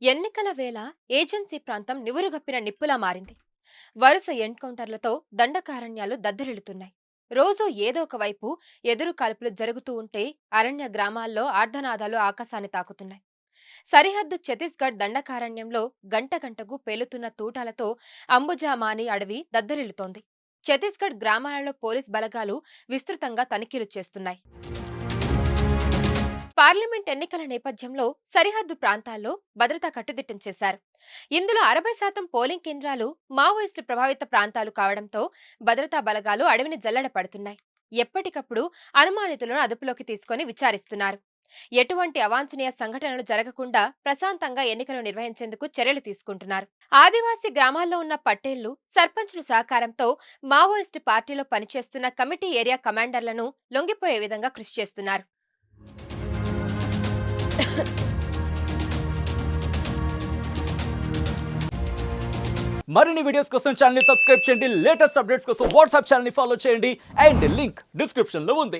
ఎన్నికల వేళ ఏజెన్సీ ప్రాంతం నివురుగప్పిన నిప్పులా మారింది. వరుస ఎన్కౌంటర్లతో దండకారణ్యాలు దద్దరిల్లుతున్నాయి. రోజూ ఏదో ఒక వైపు ఎదురు కాల్పులు జరుగుతూ ఉంటే అరణ్య గ్రామాల్లో ఆర్ధనాదాలు ఆకాశాన్ని తాకుతున్నాయి. సరిహద్దు ఛత్తీస్గఢ్ దండకారణ్యంలో గంట గంటకు పేలుతున్న తూటాలతో అంబుజామాని అడవి దద్దరిల్లుతోంది. ఛత్తీస్గఢ్ గ్రామాలలో పోలీస్ బలగాలు విస్తృతంగా తనిఖీలు చేస్తున్నాయి. పార్లమెంట్ ఎన్నికల నేపథ్యంలో సరిహద్దు ప్రాంతాల్లో భద్రత కట్టుదిట్టం చేశారు. ఇందులో 60% పోలింగ్ కేంద్రాలు మావోయిస్టు ప్రభావిత ప్రాంతాలు కావడంతో భద్రతా బలగాలు అడవిని జల్లెడ పడుతున్నాయి. ఎప్పటికప్పుడు అనుమానితులను అదుపులోకి తీసుకుని విచారిస్తున్నారు. ఎటువంటి అవాంఛనీయ సంఘటనలు జరగకుండా ప్రశాంతంగా ఎన్నికలు నిర్వహించేందుకు చర్యలు తీసుకుంటున్నారు. ఆదివాసీ గ్రామాల్లో ఉన్న పట్టేళ్లు, సర్పంచుల సహకారంతో మావోయిస్టు పార్టీలో పనిచేస్తున్న కమిటీ ఏరియా కమాండర్లను లొంగిపోయే విధంగా కృషి చేస్తున్నారు. మరిన్ని వీడియోస్ కోసం ఛానల్ ని సబ్స్క్రైబ్ చేయండి. లేటెస్ట్ అప్డేట్స్ కోసం వాట్సాప్ ఛానల్ ని ఫాలో చేయండి. అండ్ లింక్ డిస్క్రిప్షన్ లో ఉంది.